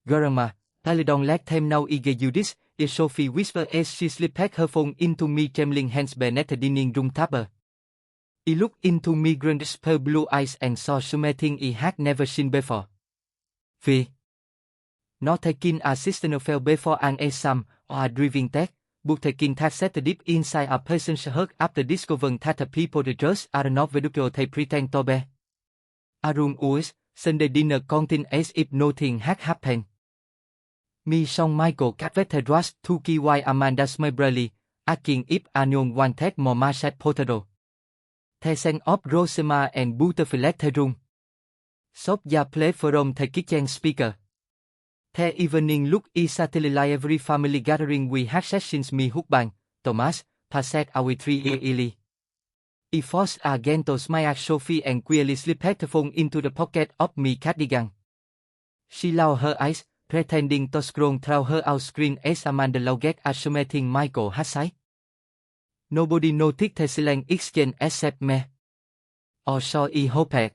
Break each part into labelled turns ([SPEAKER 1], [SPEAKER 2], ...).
[SPEAKER 1] Grandma, Palidon let them know I gave you this, is Sophie whispered as she slipped her phone into me trembling hands beneath the dining room table. I looked into me Granddaughter's pale blue eyes and saw something I had never seen before. Vì nó taking assistant fell before an exam or a driving test, but taking that set deep inside a person's heart after discovering that the people they trust are not what they pretend to be. A room was Sunday dinner continued as if nothing had happened. Me song Michael Catvet was to key why Amanda smilingly, asking if anyone wanted more mashed potato. They sang up Rosema and Butterfilet the room. Shop ya play from the kitchen speaker. The evening looked exactly like every family gathering we had since me husband, Thomas, passed away 3 years early. I forced again to smile at Sophie and quickly slipped the phone into the pocket of me cardigan. She lowered her eyes, pretending to scroll through her out screen as Amanda looked at something Michael had said. Nobody noticed the silent exchange except me. Or so I hoped.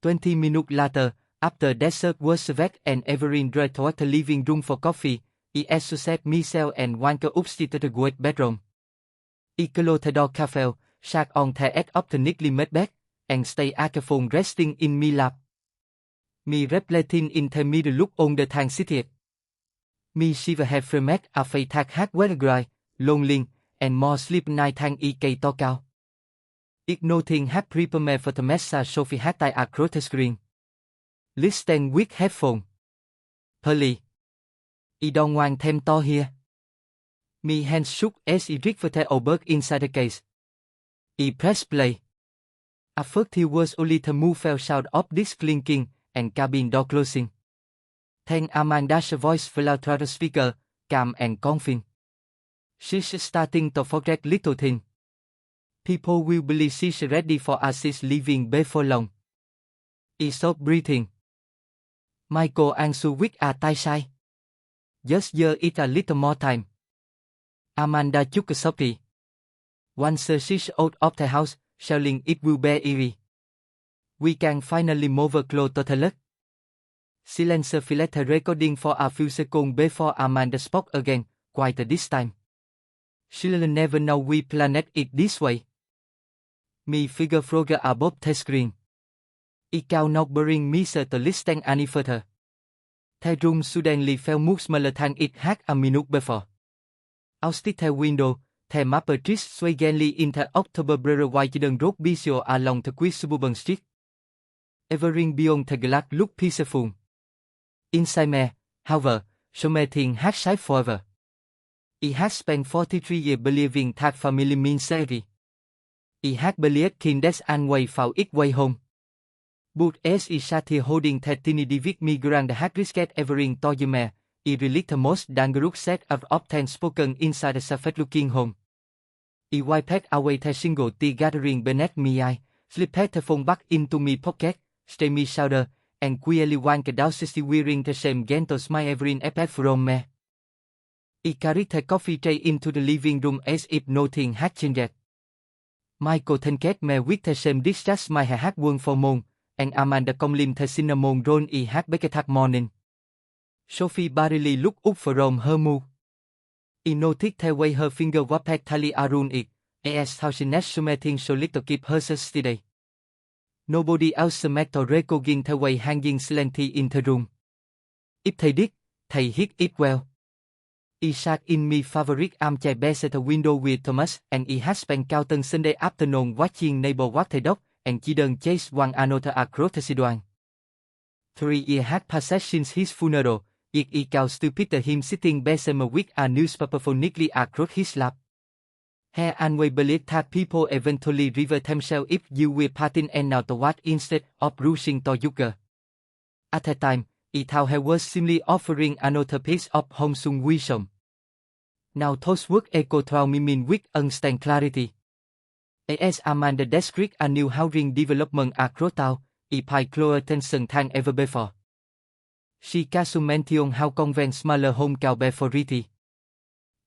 [SPEAKER 1] 20 minutes later, after dessert was served and Evelyn drove toward the living room for coffee, I exercised myself and wandered upstairs to the guest bedroom. I closed the door carefully, sat on the edge of the neatly made bed, and stayed at the phone resting in my lap. Me reflecting in the mirror look on the thang seated. Me shiver had framed a face that had well gray, lonely, and more sleep night than I cây to cao. If nothing had prepared me for the message Sophie had typed across the screen. Listen with headphone. Polly. I don't want them to hear. Me hands shook as I reached for the old inside the case. I pressed play. At first he was only the muffled sound of this clinking and cabin door closing. Then Amanda's voice fell out through the speaker, calm and confident. She's starting to forget little things. People will believe she's ready for us leaving before long. I stopped breathing. Michael answered with a tight sigh. Just give it a little more time. Amanda took a softly. Once she's out of the house, shouting it will be eerie. We can finally move close to the left. Silence filled the recording for a few seconds before Amanda spoke again, quiet this time. She'll never know we planned it this way. Me figure froger above the screen. I cao not bring me to listen any further. The room suddenly felt much smaller than it had a minute before. Outside the window, the maple trees sway gently in the October breeze while children rode visual along the quiet suburban street. Everything beyond the glass looked peaceful. Inside me, however, something had shifted forever. I had spent 43 years believing that family means safety. I had believed that an way found its way home. But as I sat here holding the tiny David migrant had risked everything to me, I realized the most dangerous set of often spoken inside the safety looking home. I wiped away the single tear gathering beneath my eye, slipped the phone back into my pocket, stayed my shoulder, and quietly walked downstairs wearing the same gentle smile everyone expected from me. I carried the coffee tray into the living room as if nothing had changed. Michael thanked me with the same discharge smile I had worn for months, and Amanda complimented the cinnamon roll I had baked that morning. Sophie barely looked up from her move. I noticed the way her finger wrapped tightly around it, as how she nestled something solid to keep herself steady. Nobody else met to recognize the way hanging slightly in the room. If they did, they hid it well. I sat in my favorite armchair beside the window with Thomas, and I had spent countless Sunday afternoon watching neighbors walk their dog, and children chase one another across the sidewalk. 3 years had passed since his funeral, yet I could still picture him sitting beside me with a newspaper phonetically across his lap. He always believed that people eventually revert themselves if you were parting and now to what instead of rushing to yoga. At the time, I thought he was simply offering another piece of wholesome wisdom. Now those words echo through me mean with instant clarity. As Amanda described a new housing development across town, I paid closer attention than ever before. She mentioned how convent smaller home could be for Riti.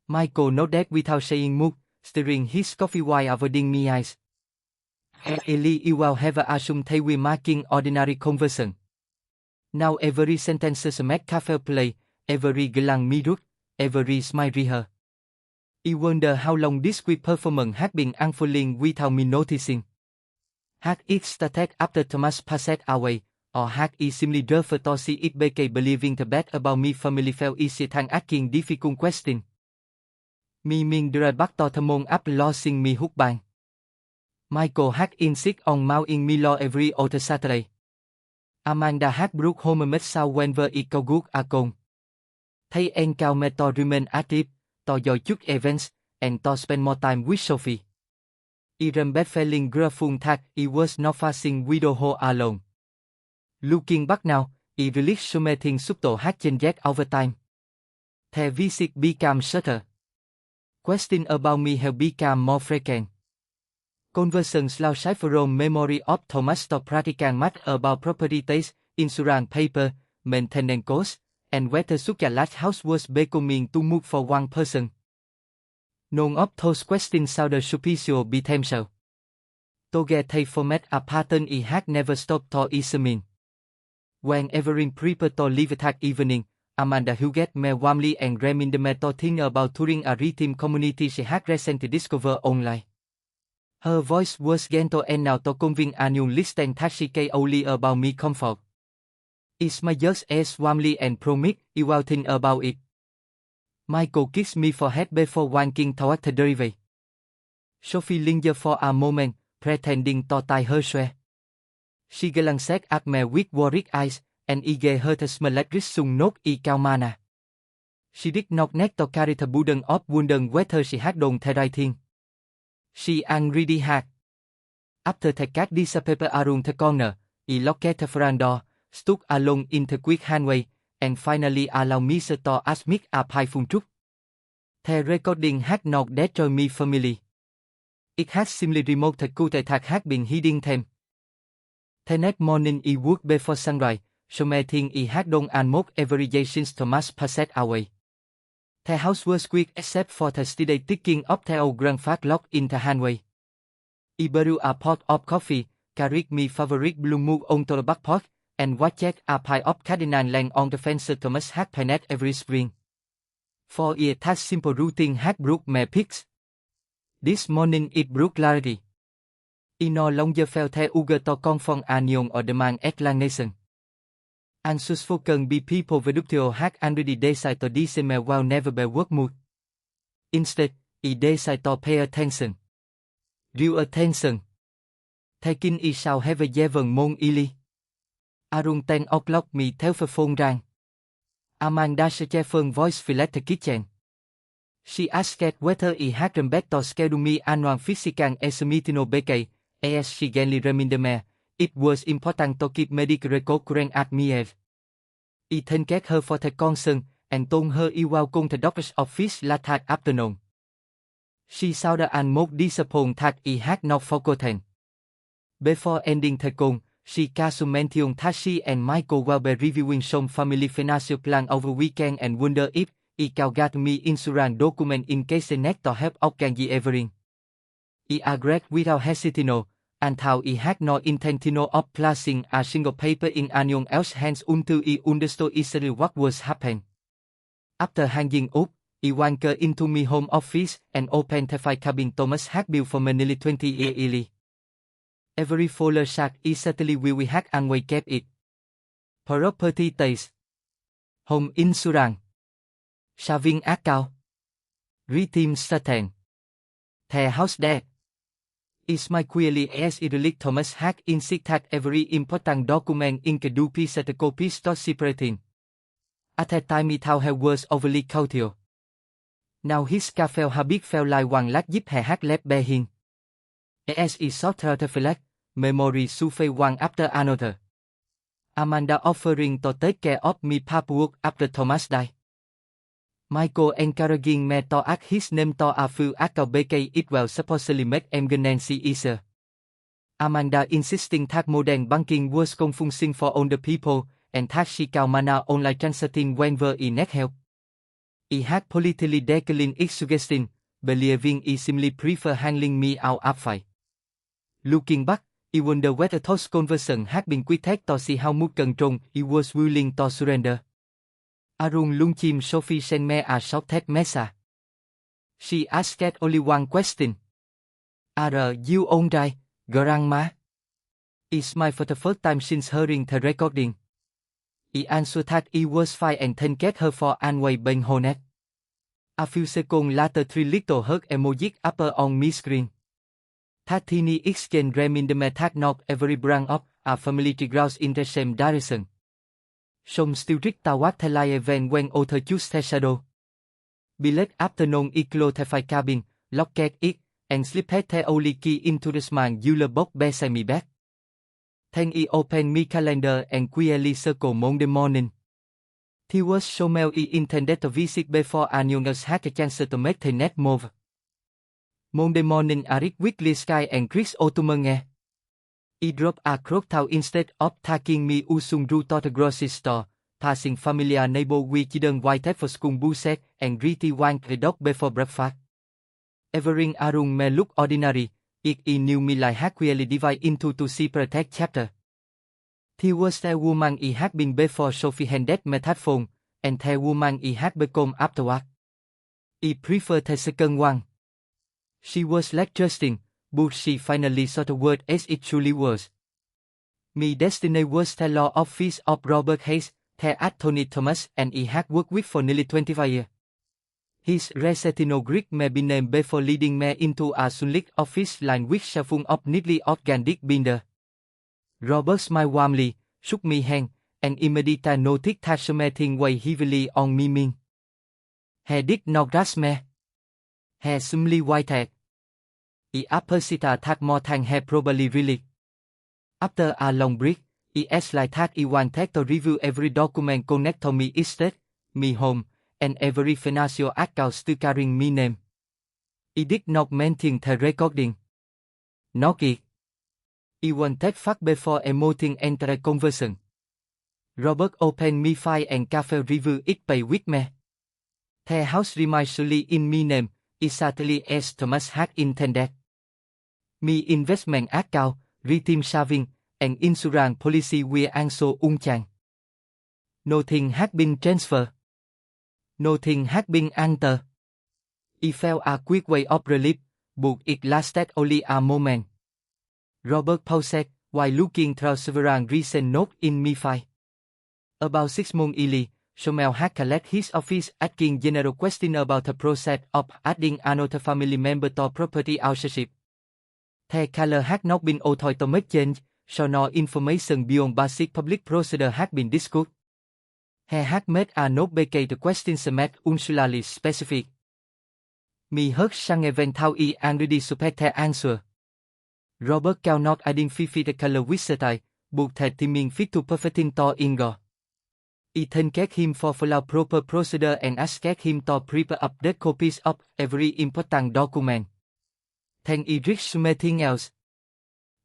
[SPEAKER 1] Michael nodded without saying much, stirring his coffee while avoiding my eyes. Ellie will have assumed they were making ordinary conversation. Now every sentence make cafe play, every glang me root, every smile her. I wonder how long this quick performance had been unfolding without me noticing. Had it started after Thomas passed away, or had it simply referred to see it became believing the bad about me family felt easy than asking difficult question. Me miền đời bắt to thầm môn áp lo xin me hút bàn. Michael had insist on mouthing me law every other Saturday. Amanda had broke home met sao whenever it go good a con. Thấy en cao me to remain active, to joy chúc events, and to spend more time with Sophie. I remember feeling grateful that I was not facing widow her alone. Looking back now, I realized so many things subtle had changed over time. The visit became shorter. Questions about me have become more frequent. Conversations outside from memory of Thomas to practical matter about property tax, insurance paper, maintenance costs, and whether such a large house was becoming too much for one person. None of those questions sounded superficial became so. To get a format a pattern I had never stopped to examine. When Evelyn prepared to leave that evening, Amanda Huguet me warmly and reminded me to think about touring a rhythm community she had recently discovered online. Her voice was gentle and now to convey a new listening that she cared only about me comfort. It's my just as warmly and promise I will think about it. Michael kissed me forehead before walking toward the driveway. Sophie lingered for a moment, pretending to tie her hair. She glanced at me with worried eyes, and I gave her the smallest reason not I Kaumana. She did not need to carry the burden of wondering whether she had done the right thing. She already had. After the cat disappeared around the corner, I locked the front door, stood alone in the quick hallway, and finally allowed me to ask me a playful truth. The recording had not destroyed me family. It had simply removed the clutter that had been hiding them. The next morning I woke before sunrise, so many things I had done almost every day since Thomas passed away. The house was quiet except for the steady ticking of the old grandfather clock in the hallway. I brewed a pot of coffee, carried my favorite blue mug onto the back porch, and watched a pile of cardinal land on the fence Thomas had painted every spring. For it that simple routine had brought me peace. This morning it brought clarity. I no longer felt the urge to conform a new or demand explanation. Unspoken be people Veductio had already decided to decimate while never be work mood. Instead, I decided to pay attention. Real attention. Taking I sao have given môn ili. Around 10 o'clock me telephone rang. Amanda Shepherd voice filled the kitchen. She asked whether I had remembered to schedule me annual physical examination BK, as she gently reminded me. It was important to keep medical record current at me. I thanked her for the concern, and told her I welcome the doctor's office that afternoon. She sounded almost disappointed that I had not forgotten. Before ending the call, she casually mentioned that she and Michael will be reviewing some family financial plan over weekend and wondered if I could get me insurance document in case they need to help organize everything. I agreed without hesitation, and how I had no intention of placing a single paper in anyone else's hands until I understood easily what was happening. After hanging up, I wandered into my home office and opened the file cabin Thomas had built for me nearly 20 years. Every folder sat exactly where we had always kept it. Property tax, home insurance, saving account, redeem statement, the house debt. It's my query as Eric Thomas had insisted that every important document include physical copies to separating. At that time it was overly cautious. Now his cafe habit felt like one last zip he had left behind. As he sought the flag, memory surfaced one after another. Amanda offering to take care of me paperwork after Thomas died. Michael encouraging me to add his name to a few account BK it will supposedly make emergency easier. Amanda insisting that modern banking was confusing for older people, and that she could manage online transacting whenever I need help. I had politically declined its suggestion, believing I simply prefer handling me out of fight. Looking back, I wonder whether those conversations had been quoted to see how much control he was willing to surrender. Arun luôn chìm Sophie sent me a short text message. She asked only one question. Are you alright, Grandma? I smiled for the first time since hearing the recording. I answered that he was fine and thanked her for always being honest. A few seconds later, 3 little heart emojis appeared on my screen. That tiny exchange reminded me that not every branch of a family tree grows in the same direction. Some still reach toward the light event when others choose the shadow. Be late afternoon, I closed the fire cabin, locked it, and slipped the only key into the small jewel box beside my bed. Then I opened my calendar and quietly circled Monday morning. There was so much I intended to visit before anyone else had a chance to make the next move. Monday morning, I read Weekly Sky and Chris Otumenge. I dropped across town instead of taking me usung route to the grocery store, passing familiar neighbor we didn't wait for school buses and greedy wank the dog before breakfast. Evering Arun may look ordinary, yet I knew me like had clearly divided into 2 separate chapters. There was the woman I had been before Sophie handed me that phone, and the woman I had become afterward. I prefer the second one. She was less trusting, but she finally saw the world as it truly was. My destiny was the law office of Robert Hayes, the Anthony Thomas, and I had worked with for nearly 25 years. His recetino Greek may be named before leading me into a sunlit office line with a full of neatly organic binder. Robert smiled warmly, shook my hand, and immediately noticed that something weighed heavily on my mind. He did not rush me. He simply waited. I appreciated that more than he probably really. After a long break, I asked like that I wanted to review every document connected to my estate, my home, and every financial account still carrying my name. I did not mention the recording. Not it. I wanted fact before emoting enter a conversation. Robert opened my file and cafe review it by with me. The house remains solely in my name, exactly as Thomas had intended. My investment account, redeem saving, and insurance policy were also unchanged. Nothing had been transferred. Nothing had been altered. I felt a quick wave of relief, but it lasted only a moment. Robert paused while looking through several recent notes in my file. About 6 months earlier, Somel had collected his office asking general questions about the process of adding another family member to property ownership. The color had not been altered to make change, so no information beyond basic public procedure had been discussed. He had made a note because the questions made unsually specific. My heart sang even though I already suspected the answer. Robert cannot identify the color with certainty, but the timing fit to perfecting to Ingo. I thanked him for follow proper procedure and asked him to prepare update copies of every important document. Then I read something else.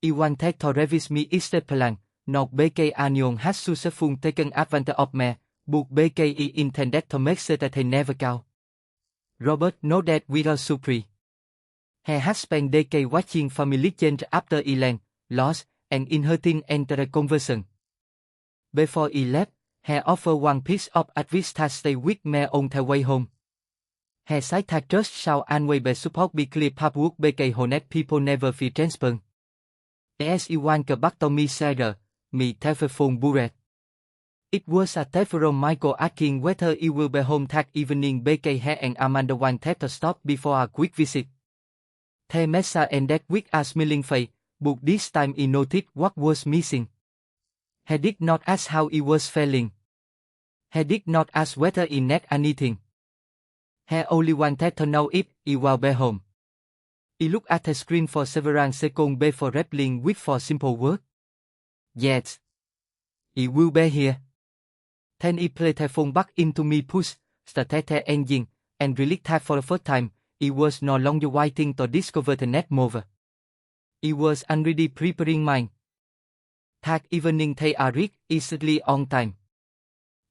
[SPEAKER 1] I wanted to revise my estate plan, not because anyone has successfully taken advantage of me, but because I intended to make sure that they never go. Robert nodded without surprise. He had spent decades watching family change after Elan, lost, and inheriting enter a conversion. Before he left, he offered one piece of advice that stayed with me on the way home. He said that trust shall always be support be clear paperwork because honest people never feel transparent. As I wanted back to me Sarah, me telephone bullet. It was a text from Michael asking whether he will be home that evening because he and Amanda wanted to stop before a quick visit. The message ended with a smiling face, but this time he noticed what was missing. He did not ask how he was feeling. He did not ask whether he needed anything. He only wanted to know if he will be home. He looked at the screen for several seconds before replying with 4 simple words. Yes. He will be here. Then he played the phone back into me push, started the engine, and realized that for the first time, he was no longer waiting to discover the next move. He was already preparing mine. That evening they arrived easily on time.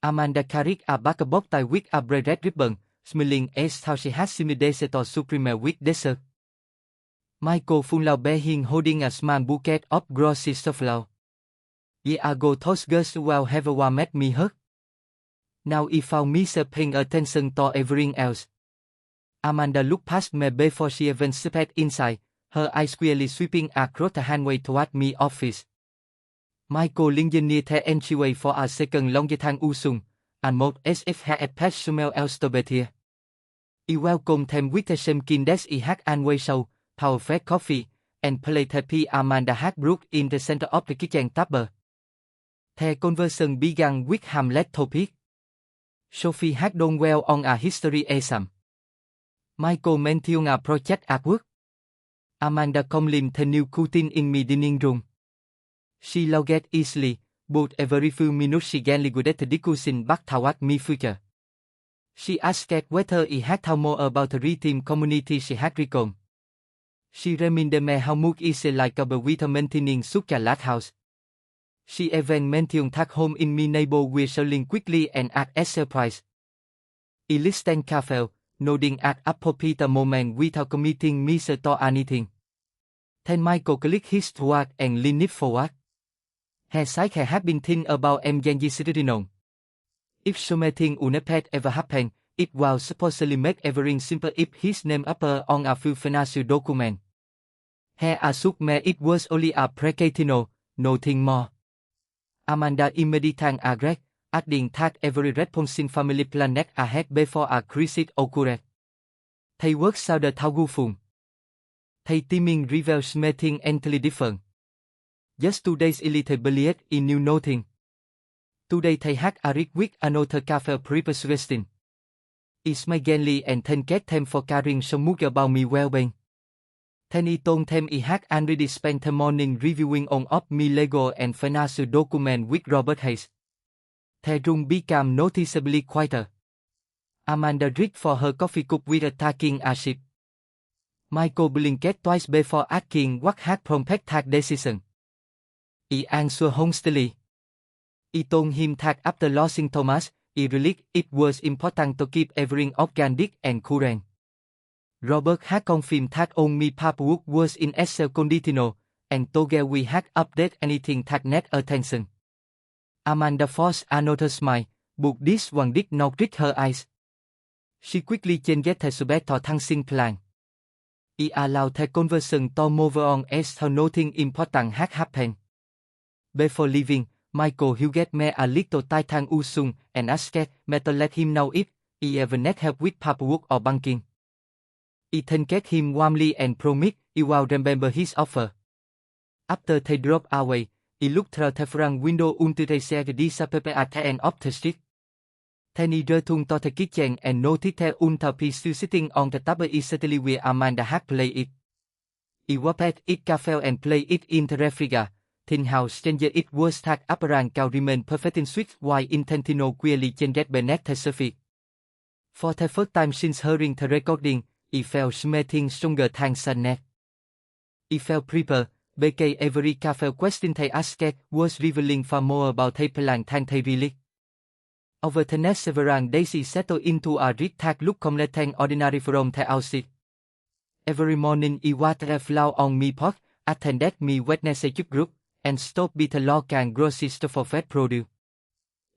[SPEAKER 1] Amanda carried a bag box tied with a braided ribbon, smiling as how she had simulated to supreme with dessert. Michael Funlau Behin holding a small bouquet of roses of love. Iago those girls will have a met me hurt. Now he found me paying attention to everything else. Amanda looked past me before she even stepped inside, her eyes clearly sweeping across the hallway toward me office. Michael lingered near the entryway for a second longer than usual, and moved as if he had passed somewhere else to be here. He welcomed them with the same kind as he had always shown, perfect coffee, and played the piece Amanda had brought in the center of the kitchen table. The conversation began with Hamlet topic. Sophie had done well on a history exam. Michael mentioned a project at work. Amanda complimented the new cutting in my dining room. She logged easily, but every few minutes she gently guided the discussion back toward me future. She asked whether he had told more about the redeem community she had reckoned. She reminded me how much is like a with maintaining such a large house. She even mentioned that home in my neighbor were selling quickly and at a surprise. He listened carefully, nodding at appropriate moment without committing me to anything. Then Michael clicked his throat and leaned forward. He said he had been thinking about Emgenji. If something unexpected ever happened, it was supposedly make everything simple if his name appeared on a few financial documents. He assumed it was only a precaution, nothing more. Amanda immediately agreed, adding that every responsible family planned ahead before a crisis occurred. Thầy work sao the thao gu phùng. Thầy timing reveals something entirely different. Just 2 days earlier believed he knew nothing. Today thầy had a read with another cafe pre-persuasion. It's my gently and thank them for caring so much about me well-being. Then he told them he had already spent the morning reviewing on of me legal and financial document with Robert Hayes. The room became noticeably quieter. Amanda reached for her coffee cup with a taking a sip. Michael blinked twice before asking what had prompted that decision. He answered honestly. He told him that after losing Thomas, he realized it was important to keep everything organic and current. Robert had confirmed that only paperwork was in excellent condition, and together we had updated anything that needed attention. Amanda forced another smile, but this one did not reach her eyes. She quickly changed the subject to dancing plan. He allowed the conversation to move on as though nothing important had happened. Before leaving, Michael hugged me a little tighter than and asked me to let him know if he ever needed help with paperwork or banking. He thanked him warmly and promised he would remember his offer. After they drove away, he looked through the front window until they said disappear at the end of the street. Then he returned to the kitchen and noticed the untapped still sitting on the table exactly where Amanda had played it. He wiped it carefully and played it in the refrigerator, thinking how strange it was that apparent cow remained perfectly sweet while intentional clearly changed beneath the surface. For the first time since hearing the recording, he felt something stronger than sadness. He felt prepared, because every careful question they asked was revealing far more about their plan than they really. Over the next several days he settled into a rich that looked completely ordinary from the outside. Every morning he watered flower on me pot, attended me Wednesday group, and stopped by the local grocery store for fresh produce.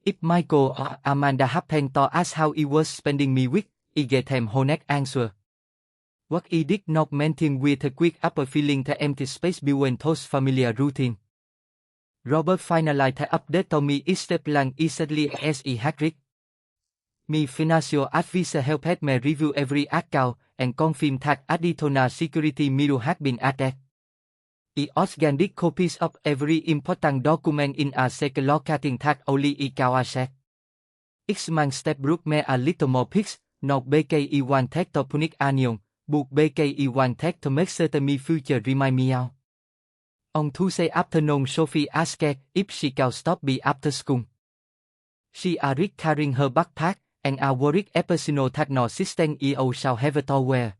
[SPEAKER 1] If Michael or Amanda happened to ask how he was spending me week, he gave them honest answer. What he did not mention with a quick upper filling the empty space between those familiar routine. Robert finalized the update to me each plan easily as he had read. My financial advisor helped me review every account and confirmed that additional security measures had been added. He organized copies of every important document in a second locating that only he could access. Each man step brought me a little more peace, not because he wanted to punish anyone, but because he wanted to make certain my future remind me of. On Tuesday afternoon Sophie asked if she could stop by after school. She arrived carrying her backpack, and I worried personal that no 16-year-old shall have to wear.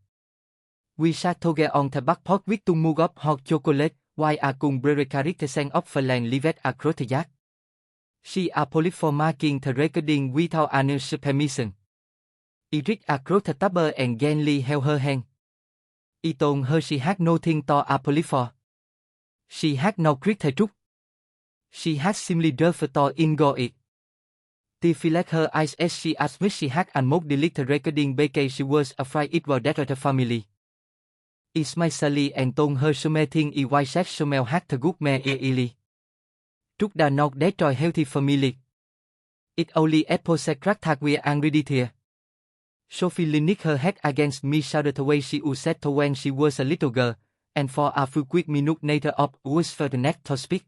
[SPEAKER 1] We sat together on the back porch with two mug of hot chocolate, while I cùng carried the scent of Finland lived across the yard. She apologized for making the recording without Anna's permission. He reached across the table and gently held her hand. told her she had nothing to apologize for. She had no regret thề trúc. She had simply drove to ignore it. Tears filled her eyes as she admitted she had almost deleted the recording because she was afraid it would destroy the family. He smiled sadly and told her so many things why such smell had the good man easily. Trúc đã not destroy healthy family. It only exposed crack that we are angry here. Sophie leaned her head against me shouted the way she used to when she was a little girl, and for a few quick minutes later whispered the next to speak.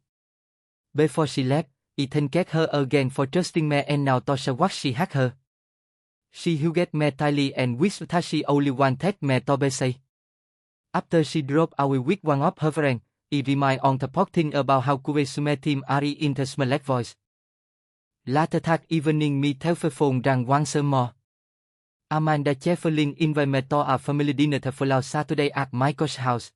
[SPEAKER 1] Before she left, he thanked her again for trusting me and now to show what she had heard. She hugged me tightly and whispered that she only wanted me to be safe. After she drove away with one of her friends, he reminded on the thing about how Kuvesume team are in the smallest voice. Later that evening me telephoned rằng once more. Amanda cheerfully invited me to a family dinner the following Saturday at Michael's house.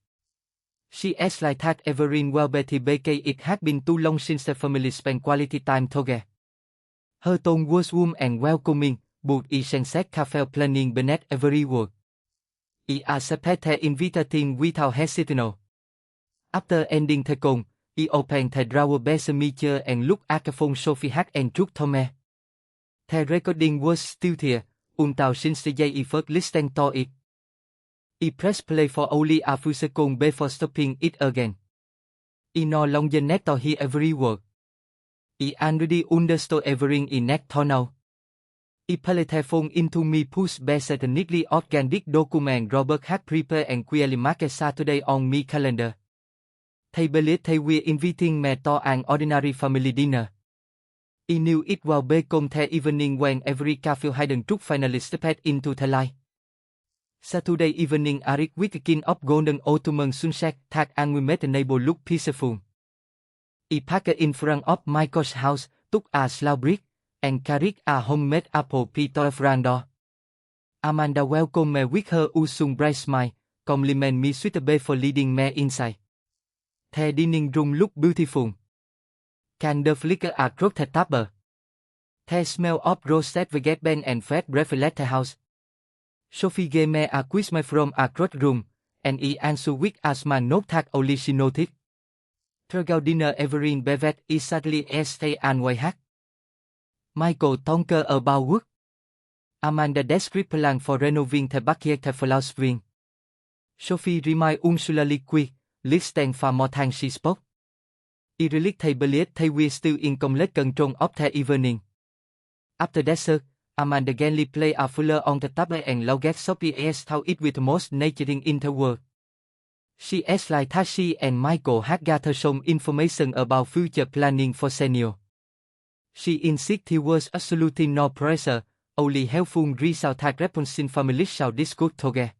[SPEAKER 1] She asked like that Everin well better because it had been too long since the family spent quality time together. Her tone was warm and welcoming, but he sensed cafe planning beneath every word. He accepted her invitation without hesitation. After ending the call, he opened the drawer beside me chair and looked at the phone Sophie had and took to me. The recording was still there, until since the day he first listened to it. He pressed play for only a few seconds before stopping it again. He no longer needed to hear every word. He already understood everything he needed to know. He played the phone into me pushed beside the neatly organic document Robert had prepared and clearly marked Saturday on my calendar. They believed they were inviting me to an ordinary family dinner. He knew it would become the evening when every cafe hidden truth finally stepped into the light. Saturday evening Eric with the king of golden autumn sunset that and we made the neighbor look peaceful. He parked in front of Michael's house, took a slow break, and carried a homemade apple pie to the Granddaughter. Amanda welcomed me with her usual bright smile, complimented me suitably for leading me inside. The dining room looked beautiful. Candle flickered across the table. The smell of roasted vegetables and fresh bread filled the house. Sophie gave me a quiz from across the room, and he answered with a smile note that only she noted. Throughout dinner Everin bevet is sadly stay and way hat. Michael Tonker about work. Amanda described plan for renovating the backyard the flower spring. Sophie remained unsulily quick, listening for more than she spoke. He really believed they were still in complete control of the evening. After dessert, Amanda gently played a fuller on the table and looked Sophie asked how it was the most nurturing in the world. She asked like that she and Michael had gathered some information about future planning for senior. She insisted there was absolutely no pressure, only helpful results that responsive families shall discuss together.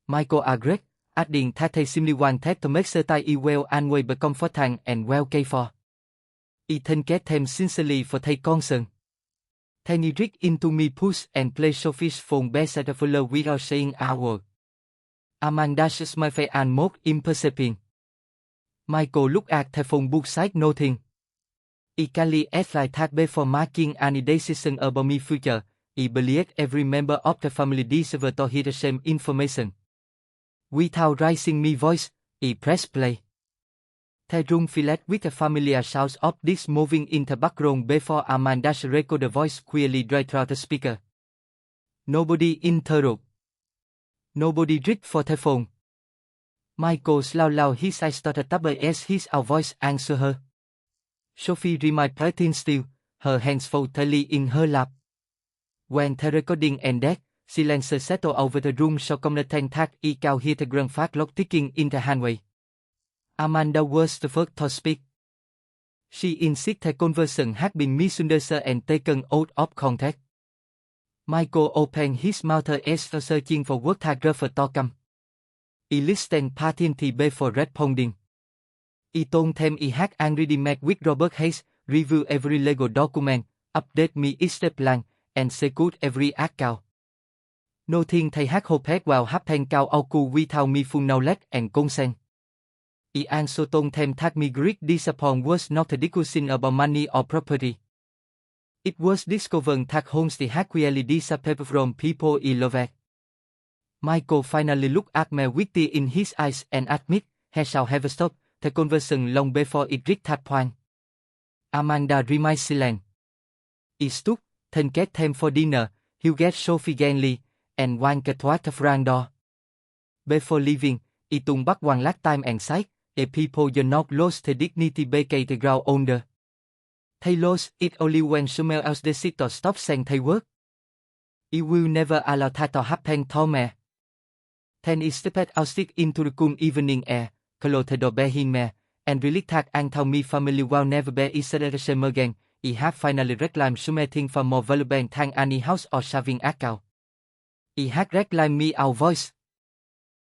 [SPEAKER 1] Michael agreed, adding that they simply wanted to make certain he well and well become comfortable and well cared for. He thanked them sincerely for their concern. Then he reached into me push and placed Sophie's phone beside the fuller without saying a word. Amanda's smile faded and more imperceptible. Michael looked at the phone book side nothing. He kindly asked like that before making any decision about my future. He believed every member of the family deserved to hear the same information. Without raising my voice, he pressed play. The room filled with the familiar sounds of this moving in the background before Amanda's recorded voice clearly right through the speaker. Nobody interrupted. Nobody reached for the phone. Michael slowed his eyes to the table as his voice answered her. Sophie remained pretty still, her hands folded tightly in her lap. When the recording ended, silence settled over the room so completely that he could hear the grandfather clock ticking in the hallway. Amanda was the first to speak. She insisted the conversation had been misunderstood and taken out of context. Michael opened his mouth as though searching for words that referred to come. He listened patiently before responding. He told them he had already met with Robert Hayes, reviewed every legal document, updated me each plan, and secured every account. Nothing they had hoped will happen cao occur without me full knowledge and consent. He also told them that my great disappointment was not a discussion about money or property. It was discovered that homes they had clearly disappeared from people he loved. Michael finally looked at me with tears in his eyes and admit, he shall have stopped the conversation long before it reached that point. Amanda remained silent. It stood, then get them for dinner, Huguette Sophie gently, and wanted to of Granddaughter. Before leaving, it took back one last time and said, a people do not lose the dignity because they grow older. They lose it only when someone else decides to stop saying they work. It will never allow that to happen to me. Then it stepped outside into the cool evening air, closed the door behind me, and really that and told me family will never be isolation again. It had finally reclaimed something far more valuable than any house or saving account. It had reclaimed me our voice.